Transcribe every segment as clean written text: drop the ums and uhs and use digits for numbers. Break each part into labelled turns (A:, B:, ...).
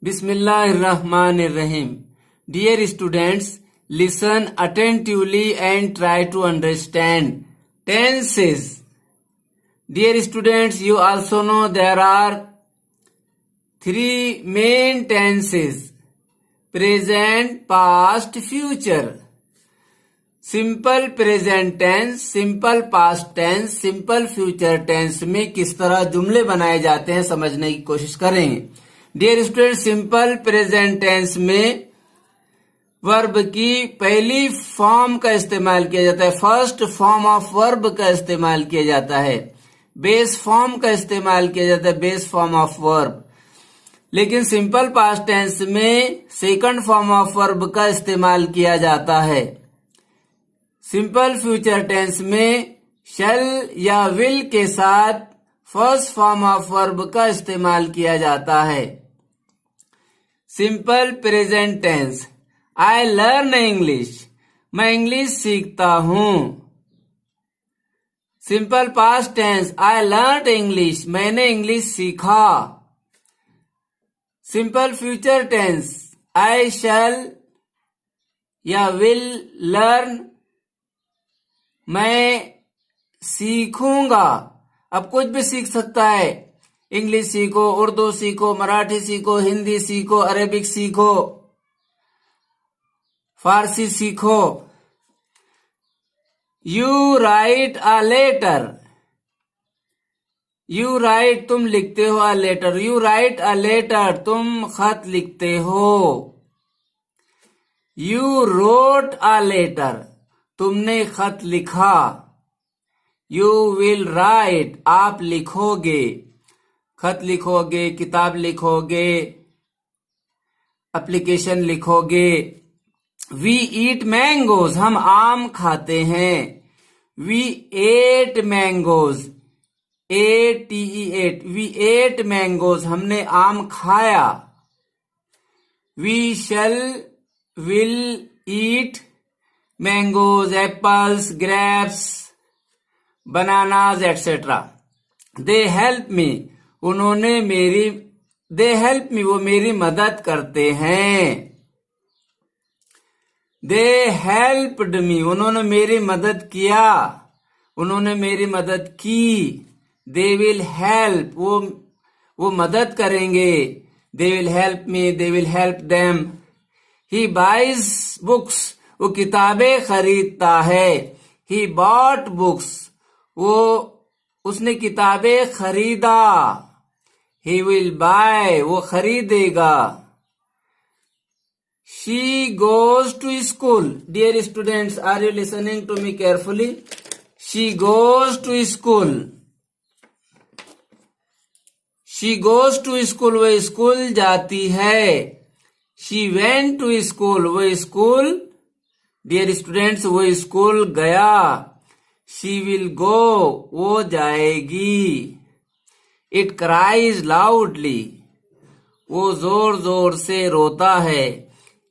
A: Bismillahirrahmanirrahim. Dear students, listen attentively and try to understand tenses. Dear students, you also know there are three main tenses: present, past, future. Simple present tense, simple past tense, simple future tense में किस तरह जुमले बनाए जाते हैं समझने की कोशिश करेंगे। Dear student, simple present tense में वर्ब की पहली फॉर्म का इस्तेमाल किया जाता है, फर्स्ट फॉर्म ऑफ वर्ब का इस्तेमाल किया जाता है, बेस फॉर्म का इस्तेमाल किया जाता है, बेस फॉर्म ऑफ वर्ब। लेकिन सिंपल पास्ट टेंस में सेकंड फॉर्म ऑफ वर्ब का इस्तेमाल किया जाता है। सिंपल फ्यूचर टेंस में शैल या विल के साथ फर्स्ट फॉर्म ऑफ वर्ब का इस्तेमाल किया जाता है। Simple present tense, I learn English, मैं इंग्लिश सीखता हूं। Simple past tense, I learn English, मैंने इंग्लिश सीखा। Simple future tense, I shall या विल लर्न, मैं सीखूंगा। अब कुछ भी सीख सकता है, इंग्लिश सीखो, उर्दू सीखो, मराठी सीखो, हिंदी सीखो, अरेबिक सीखो, फारसी सीखो। You write a letter, you write तुम लिखते हो, a letter, you write a letter तुम खत लिखते हो। यू रोट अ लेटर तुमने खत लिखा। यू विल राइट आप लिखोगे, खत लिखोगे, किताब लिखोगे, एप्लीकेशन लिखोगे। वी ईट मैंगोज हम आम खाते हैं। We ate mangoes, ate, we ate mangoes हमने आम खाया। We shall will eat mangoes, apples, grapes, bananas etcetera. They help me उन्होंने मेरी, दे हेल्प मी वो मेरी मदद करते हैं। दे हेल्प्ड मी उन्होंने मेरी मदद किया, उन्होंने मेरी मदद की। दे विल हेल्प वो मदद करेंगे। They will help me, they will help them. He buys books वो किताबें खरीदता है। ही बॉट बुक्स उसने किताबें खरीदा। ही विल बाय वो खरीदेगा। She goes to school, dear students are you listening to me carefully? She goes to school, she goes to school वो स्कूल जाती है। शी वेंट टू स्कूल वो school, dear students वो school गया। She will go वो जाएगी। It cries loudly वो जोर जोर से रोता है।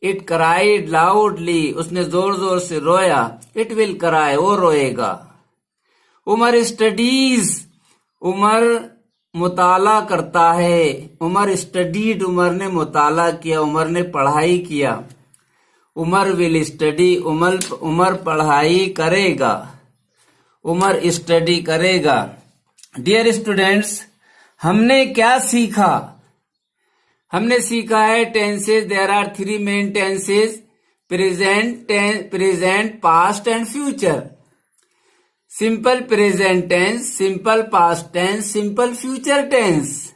A: इट क्राइड लाउडली उसने जोर जोर से रोया। इट विल क्राई वो रोएगा। उमर स्टडीज उमर मुताला करता है। उमर स्टडीड उमर ने मुताला किया, उमर ने पढ़ाई किया। उमर विल स्टडी उमर पढ़ाई करेगा, उमर स्टडी करेगा। डियर स्टूडेंट्स, हमने क्या सीखा? हमने सीखा है tenses, there are three main tenses: present, past and future. Simple present tense, simple past tense, simple future tense.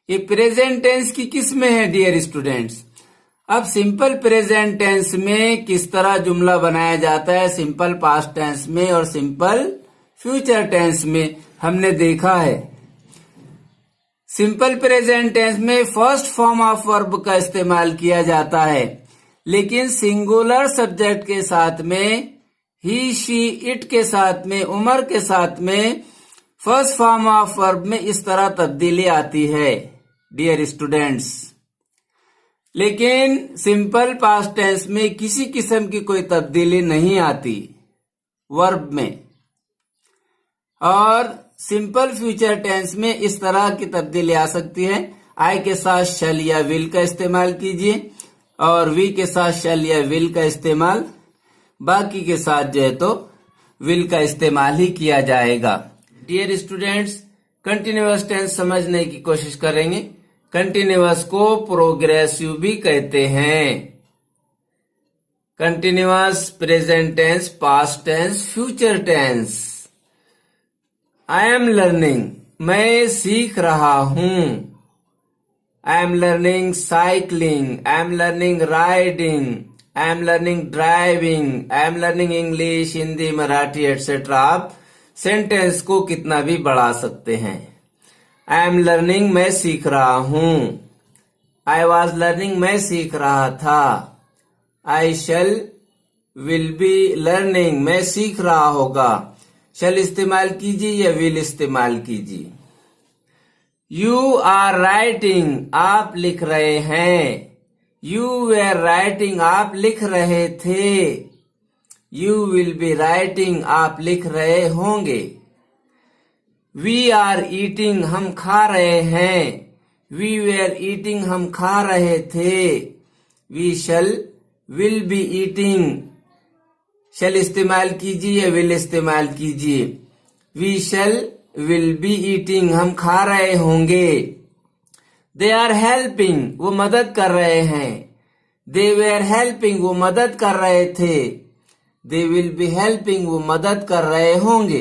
A: ये प्रेजेंट टेंस की किस्में हैं डियर स्टूडेंट्स। अब सिंपल प्रेजेंट टेंस में किस तरह जुमला बनाया जाता है, सिंपल पास्ट टेंस में और सिंपल फ्यूचर टेंस में हमने देखा है। सिंपल प्रेजेंट टेंस में फर्स्ट फॉर्म ऑफ वर्ब का इस्तेमाल किया जाता है, लेकिन सिंगुलर सब्जेक्ट के साथ में, ही, शी, इट के साथ में, उमर के साथ में फर्स्ट फॉर्म ऑफ वर्ब में इस तरह तब्दीली आती है डियर स्टूडेंट्स। लेकिन सिंपल पास्ट टेंस में किसी किस्म की कोई तब्दीली नहीं आती वर्ब में, और सिंपल फ्यूचर टेंस में इस तरह की तब्दीली आ सकती है। आई के साथ शैल या विल का इस्तेमाल कीजिए और वी के साथ शैल या विल का इस्तेमाल, बाकी के साथ जो है तो विल का इस्तेमाल ही किया जाएगा। डियर स्टूडेंट्स, कंटिन्यूअस टेंस समझने की कोशिश करेंगे। कंटिन्यूअस को प्रोग्रेसिव भी कहते हैं। Continuous, present tense, past tense, future tense. I am learning, मैं सीख रहा हूं। I am learning cycling, I am learning riding, I am learning driving, I am learning English, Hindi, Marathi etcetera. आप सेंटेंस को कितना भी बढ़ा सकते हैं। आई एम लर्निंग, मैं सीख रहा हूं। आई वॉज लर्निंग, मैं सीख रहा था। आई शैल विल बी लर्निंग, मैं सीख रहा होगा। शैल इस्तेमाल कीजिए या विल इस्तेमाल कीजिए। यू आर राइटिंग, आप लिख रहे हैं। यू वेर राइटिंग, आप लिख रहे थे। यू विल बी राइटिंग, आप लिख रहे होंगे। वी आर ईटिंग, हम खा रहे हैं। वी वेर ईटिंग, हम खा रहे थे। We shall will be eating, shall इस्तेमाल कीजिए या विल इस्तेमाल कीजिए। We shall will be eating, हम खा रहे होंगे। दे आर हेल्पिंग, वो मदद कर रहे हैं। दे वेर हेल्पिंग, वो मदद कर रहे थे। दे विल बी हेल्पिंग, वो मदद कर रहे होंगे।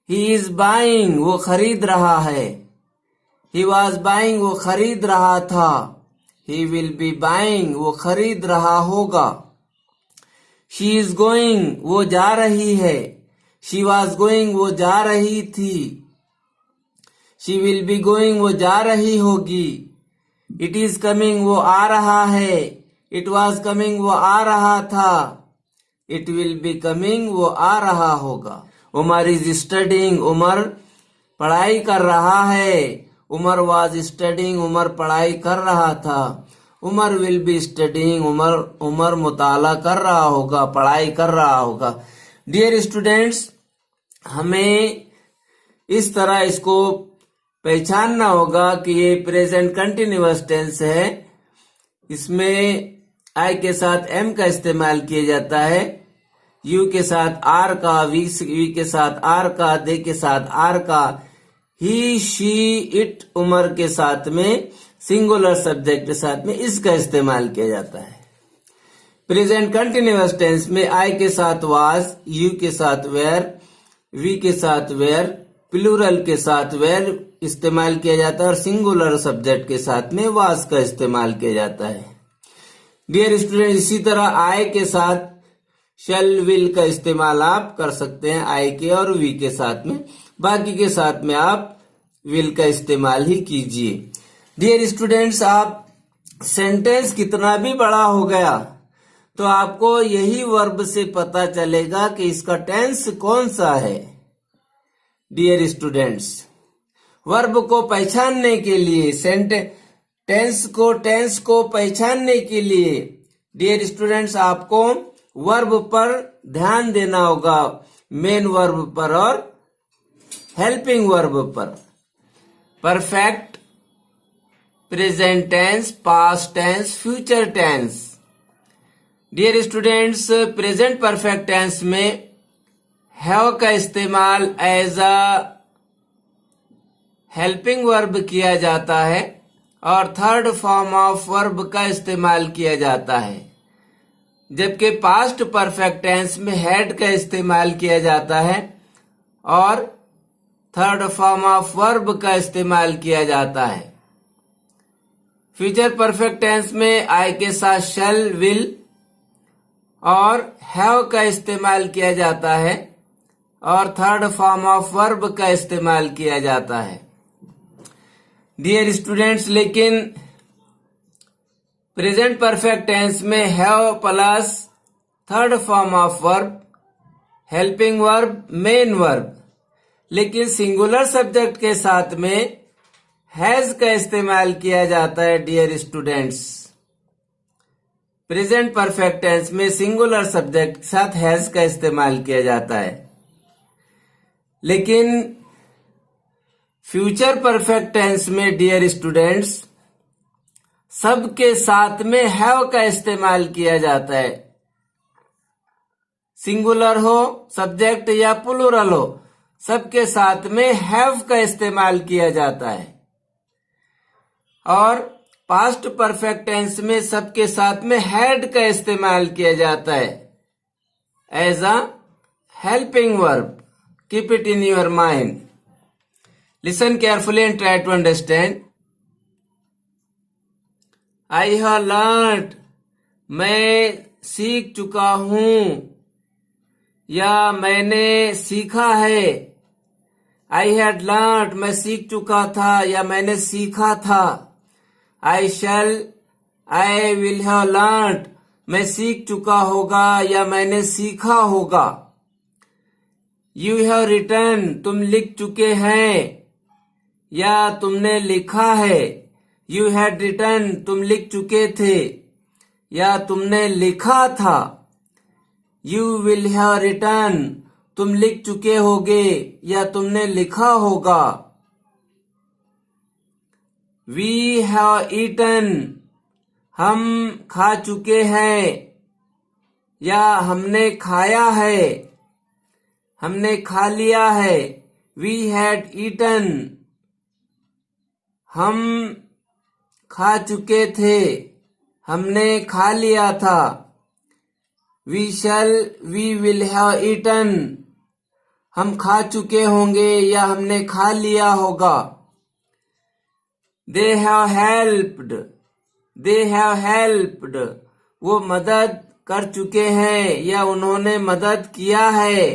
A: ही इज बाइंग, वो खरीद रहा है। ही वॉज बाइंग, वो खरीद रहा था। ही विल बी बाइंग, वो खरीद रहा होगा। शी इज गोइंग, वो जा रही है। शी वॉज गोइंग, वो जा रही थी। शी विल बी गोइंग, वो जा रही होगी। इट इज कमिंग, वो आ रहा है। इट वॉज कमिंग, वो आ रहा था। इट विल बी कमिंग, वो आ रहा होगा। उमर इज स्टडिंग, उमर पढ़ाई कर रहा है। उमर वॉज स्टडिंग, उमर पढ़ाई कर रहा था। Umar will be studying, Umar मुताला कर रहा होगा, पढ़ाई कर रहा होगा। डियर स्टूडेंट्स, हमें इस तरह इसको पहचानना होगा कि ये प्रेजेंट कंटिन्यूअस टेंस है। इसमें आई के साथ एम का इस्तेमाल किया जाता है। यू के साथ आर का, वी के साथ आर का, दे के साथ आर का, ही, शी, इट, उमर के साथ में सिंगुलर सब्जेक्ट के साथ में इसका इस्तेमाल किया जाता है। प्रेजेंट कंटिन्यूअस टेंस में आई के साथ वाज, यू के साथ वेयर, वी के साथ वेयर, प्लूरल के साथ वेयर इस्तेमाल किया जाता है और सिंगुलर सब्जेक्ट के साथ में वाज का इस्तेमाल किया जाता है। डियर स्टूडेंट, इसी तरह आई के साथ शैल विल का इस्तेमाल आप कर सकते हैं आई के और वी के साथ में। बाकी के साथ में आप विल का इस्तेमाल ही कीजिए। डियर स्टूडेंट्स, आप सेंटेंस कितना भी बड़ा हो गया तो आपको यही वर्ब से पता चलेगा कि इसका टेंस कौन सा है। डियर स्टूडेंट्स, वर्ब को पहचानने के लिए, टेंस को पहचानने के लिए डियर स्टूडेंट्स आपको वर्ब पर ध्यान देना होगा, मेन वर्ब पर और हेल्पिंग वर्ब पर। Perfect, present tense, past tense, future tense. Dear students, present perfect tense में हैव का इस्तेमाल एज अ हेल्पिंग वर्ब किया जाता है और थर्ड फॉर्म ऑफ वर्ब का इस्तेमाल किया जाता है, जबकि पास्ट परफेक्ट टेंस में हैड का इस्तेमाल किया जाता है और थर्ड फॉर्म ऑफ वर्ब का इस्तेमाल किया जाता है। फ्यूचर परफेक्ट टेंस में आई के साथ शैल, विल और हैव का इस्तेमाल किया जाता है और थर्ड फॉर्म ऑफ वर्ब का इस्तेमाल किया जाता है। डियर स्टूडेंट्स, लेकिन प्रेजेंट परफेक्ट टेंस में have plus third form of verb, helping verb, main verb, लेकिन सिंगुलर सब्जेक्ट के साथ में हैज का इस्तेमाल किया जाता है। Dear students, present perfect tense में सिंगुलर सब्जेक्ट के साथ हैज का इस्तेमाल किया जाता है, लेकिन फ्यूचर परफेक्ट टेंस में डियर स्टूडेंट्स सबके साथ में हैव का इस्तेमाल किया जाता है। सिंगुलर हो, सब्जेक्ट या प्लूरल हो, सबके साथ में हैव का इस्तेमाल किया जाता है। और पास्ट परफेक्ट टेंस में सबके साथ में हैड का इस्तेमाल किया जाता है as a helping verb. Keep it in your mind. Listen carefully and try to understand. I have learned, मैं सीख चुका हूं या मैंने सीखा है। आई हैड लर्न्ड, मैं सीख चुका था या मैंने सीखा था। आई शैल, आई विल हैव लर्न्ड, मैं सीख चुका होगा या मैंने सीखा होगा। यू हैव रिटन, तुम लिख चुके हैं या तुमने लिखा है। यू हैड रिटन, तुम लिख चुके थे या तुमने लिखा था। यू विल हैव रिटन, तुम लिख चुके होगे या तुमने लिखा होगा। वी हैव ईटन, हम खा चुके हैं या हमने खाया है, हमने खा लिया है। वी हैड ईटन, हम खा चुके थे, हमने खा लिया था। We shall, we will have eaten, हम खा चुके होंगे या हमने खा लिया होगा। They have helped, they have helped, वो मदद कर चुके हैं या उन्होंने मदद किया है।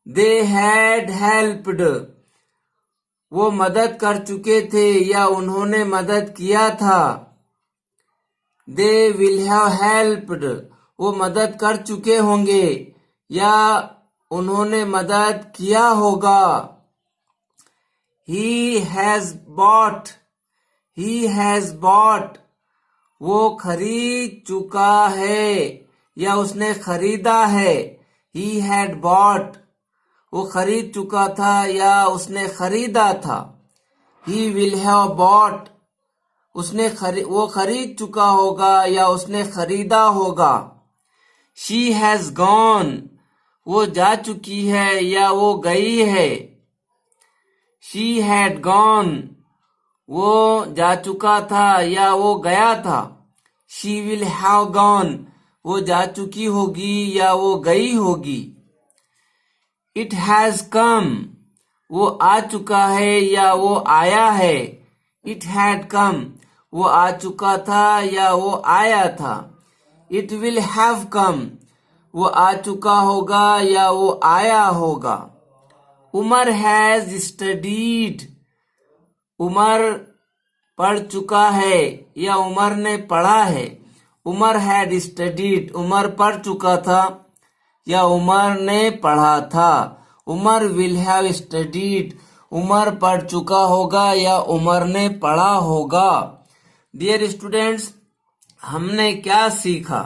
A: दे हैड हेल्प्ड, वो मदद कर चुके थे या उन्होंने मदद किया था। दे विल हैव हेल्प्ड, वो मदद कर चुके होंगे या उन्होंने मदद किया होगा। He has bought, he has bought, वो खरीद चुका है या उसने खरीदा है। He had bought, वो खरीद चुका था या उसने खरीदा था। He will have bought, वो खरीद चुका होगा या उसने खरीदा होगा। She has gone, वो जा चुकी है या वो गई है। She had gone, वो जा चुका था या वो गया था। She will have gone, वो जा चुकी होगी या वो गई होगी। It has come, वो आ चुका है या वो आया है। It had come, वो आ चुका था या वो आया था। It will have come, वो आ चुका होगा या वो आया होगा। उमर हैज स्टडीड, उमर पढ़ चुका है या उमर ने पढ़ा है। उमर हैड स्टडीड, उमर पढ़ चुका था या उमर ने पढ़ा था। Umar will have studied, Umar पढ़ चुका होगा या उमर ने पढ़ा होगा। डियर स्टूडेंट्स, हमने क्या सीखा?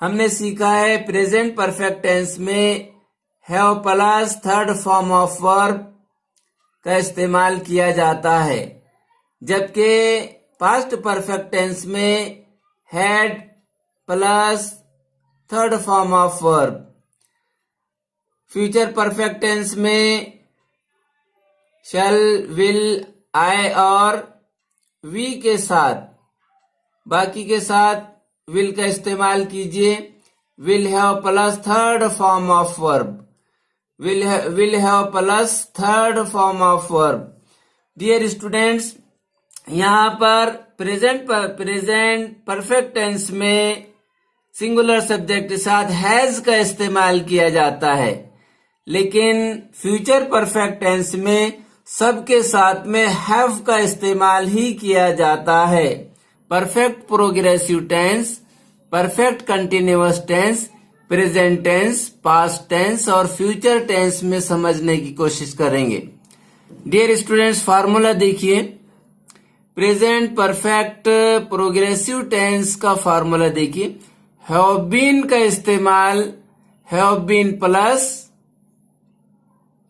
A: हमने सीखा है प्रेजेंट परफेक्ट टेंस में have plus third form of verb का इस्तेमाल किया जाता है, जबकि पास्ट परफेक्ट टेंस में had plus third form of verb. Future perfect tense में शैल, विल, आई और वी के साथ, बाकी के साथ विल का इस्तेमाल कीजिए। Will have plus third form of verb, will have plus third form of verb. Dear students, यहाँ पर प्रेजेंट परफेक्ट टेंस में सिंगुलर सब्जेक्ट के साथ हैज का इस्तेमाल किया जाता है, लेकिन फ्यूचर परफेक्ट टेंस में सबके साथ में हैव का इस्तेमाल ही किया जाता है। Perfect progressive tense, perfect continuous tense, present tense, past tense और फ्यूचर टेंस में समझने की कोशिश करेंगे। डियर स्टूडेंट्स, फार्मूला देखिए। प्रेजेंट परफेक्ट प्रोग्रेसिव टेंस का फार्मूला देखिए। हैव बीन का इस्तेमाल have been plus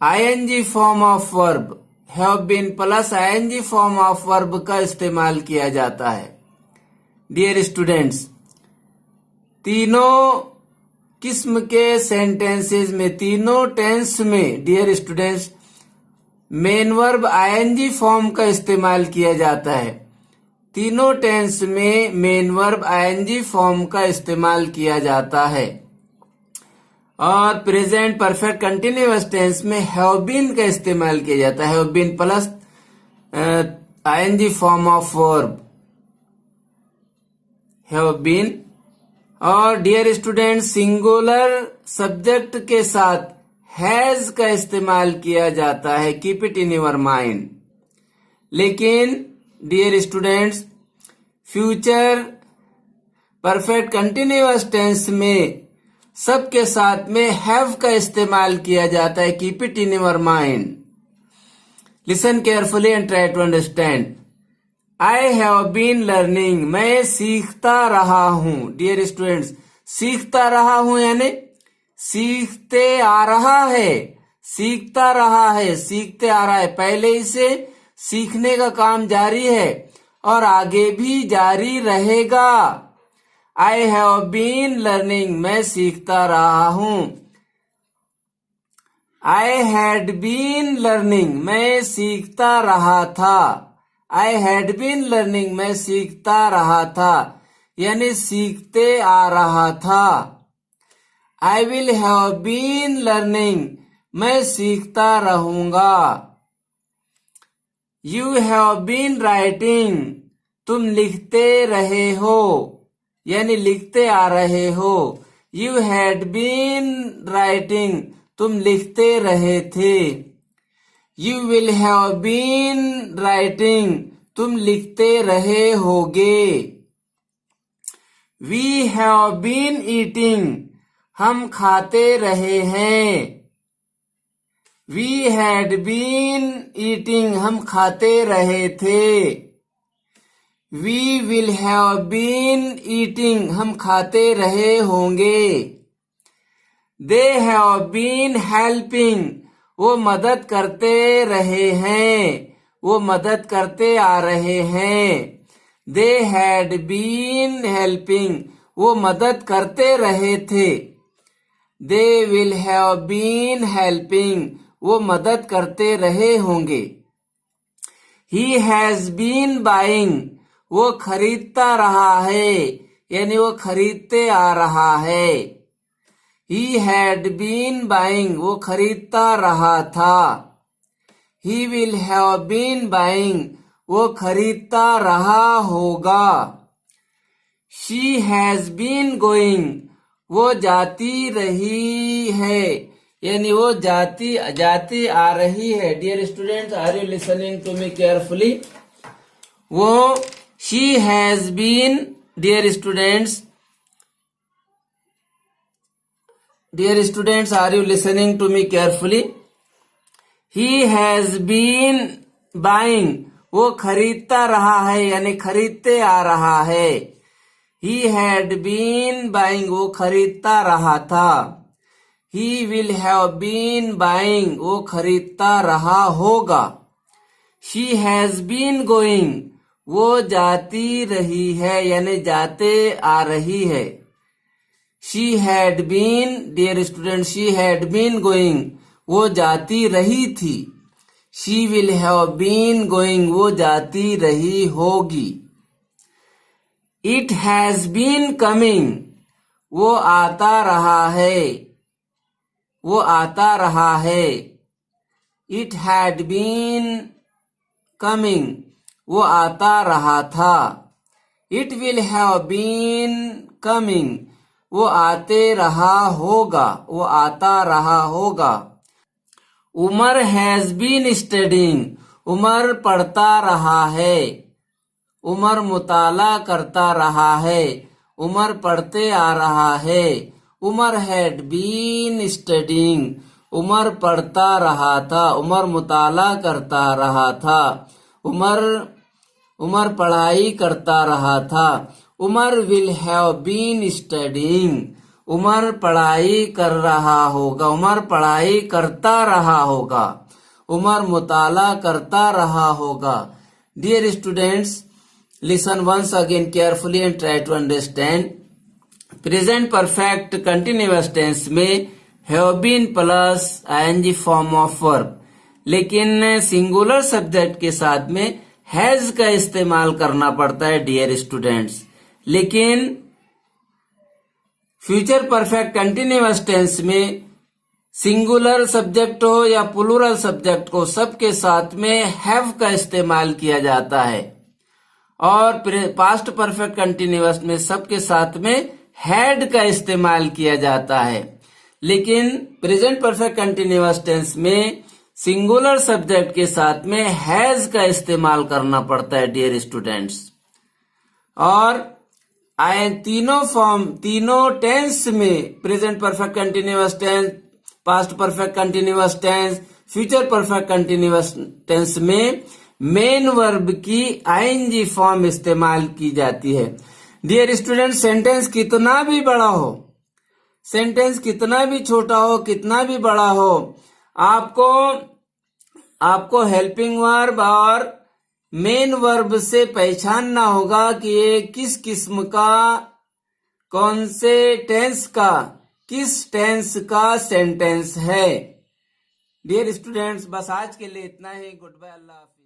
A: ING form of verb have been plus ING form of verb का इस्तेमाल किया जाता है। डियर स्टूडेंट्स, तीनों किस्म के सेंटेंसेस में, तीनों टेंस में dear students main verb ING form का इस्तेमाल किया जाता है। तीनों टेंस में मेन वर्ब आईएनजी फॉर्म का इस्तेमाल किया जाता है। और प्रेजेंट परफेक्ट कंटिन्यूअस टेंस में हैव बीन का इस्तेमाल किया जाता है। Have been plus ING form of verb have been. और डियर स्टूडेंट, सिंगुलर सब्जेक्ट के साथ हैज का इस्तेमाल किया जाता है। Keep it in your mind. लेकिन dear students, future perfect continuous tense में सबके साथ में हैव का इस्तेमाल किया जाता है। Keep it in your mind. Listen carefully and try to understand. I have been learning, मैं सीखता रहा हूं। डियर स्टूडेंट्स, सीखता रहा हूं यानी सीखते आ रहा है, सीखता रहा है, सीखते आ रहा है। पहले इसे सीखने का काम जारी है और आगे भी जारी रहेगा। आई हैव बीन लर्निंग, मैं सीखता रहा हूं। आई हैड बीन लर्निंग, मैं सीखता रहा था। आई हैड बीन लर्निंग, मैं सीखता रहा था यानी सीखते आ रहा था। I will have been learning, मैं सीखता रहूंगा। यू हैव बीन राइटिंग, तुम लिखते रहे हो यानी लिखते आ रहे हो। यू हैड बीन राइटिंग, तुम लिखते रहे थे। You will have been writing, तुम लिखते रहे होगे। वी हैव बीन ईटिंग, हम खाते रहे हैं। वी हैड बीन ईटिंग, हम खाते रहे थे। We will have been eating, हम खाते रहे होंगे। दे हैव बीन हेल्पिंग, वो मदद करते रहे हैं, वो मदद करते आ रहे हैं। दे हैड बीन हेल्पिंग, वो मदद करते रहे थे। They will have been helping, वो मदद करते रहे होंगे। ही हैज बीन बाइंग, वो खरीदता रहा है यानी वो खरीदते आ रहा है। ही हैड बीन बाइंग, वो खरीदता रहा था। He will have been buying, वो खरीदता रहा होगा। शी हैज बीन गोइंग, वो जाती रही है यानी वो जाती आ रही है। Dear students, are you listening to me carefully? वो she has been, dear students, are you listening to me carefully? He has been buying, वो खरीदता रहा है यानी खरीदते आ रहा है। ही हैड बीन बाइंग, वो खरीदता रहा था। He will have been buying, वो खरीदता रहा होगा। शी हैज बीन गोइंग, वो जाती रही है यानी जाते आ रही है। She had been, dear student, she had been going, वो जाती रही थी। She will have been going, वो जाती रही होगी। इट हैज बीन कमिंग, वो आता रहा है, वो आता रहा है। इट हैड बीन कमिंग, वो आता रहा था। It will have been coming, वो आते रहा होगा, वो आता रहा होगा। Umar has been studying, Umar पढ़ता रहा है। उमर मुताला करता रहा है, उमर पढ़ते आ रहा है। Umar had been studying, Umar पढ़ता रहा था, उमर मुताला करता रहा था। उमर पढ़ाई करता रहा था। Umar will have been studying, Umar पढ़ाई कर रहा होगा, उमर पढ़ाई करता रहा होगा। उमर मुताला करता रहा होगा। Dear students, listen once again carefully and try to understand. Present perfect continuous tense में have been plus ING form of verb, लेकिन सिंगुलर सब्जेक्ट के साथ में हैज का इस्तेमाल करना पड़ता है डियर स्टूडेंट्स। लेकिन फ्यूचर परफेक्ट कंटिन्यूअस टेंस में सिंगुलर सब्जेक्ट हो या प्लूरल सब्जेक्ट हो, सबके साथ में हैव का इस्तेमाल किया जाता है। और पास्ट परफेक्ट कंटिन्यूअस में सबके साथ में हैड का इस्तेमाल किया जाता है। लेकिन प्रेजेंट परफेक्ट कंटिन्यूअस टेंस में सिंगुलर सब्जेक्ट के साथ में हैज का इस्तेमाल करना पड़ता है डियर स्टूडेंट्स। और तीनों टेंस में present perfect continuous tense, past perfect continuous tense, future perfect continuous tense में मेन वर्ब की आईएनजी फॉर्म इस्तेमाल की जाती है। डियर स्टूडेंट, सेंटेंस कितना भी बड़ा हो, सेंटेंस कितना भी छोटा हो, कितना भी बड़ा हो, आपको हेल्पिंग वर्ब और मेन वर्ब से पहचानना होगा कि ये किस किस्म का, कौन से टेंस का, किस टेंस का सेंटेंस है। डियर स्टूडेंट्स, बस आज के लिए इतना ही। गुड बाय, अल्लाह हाफिज।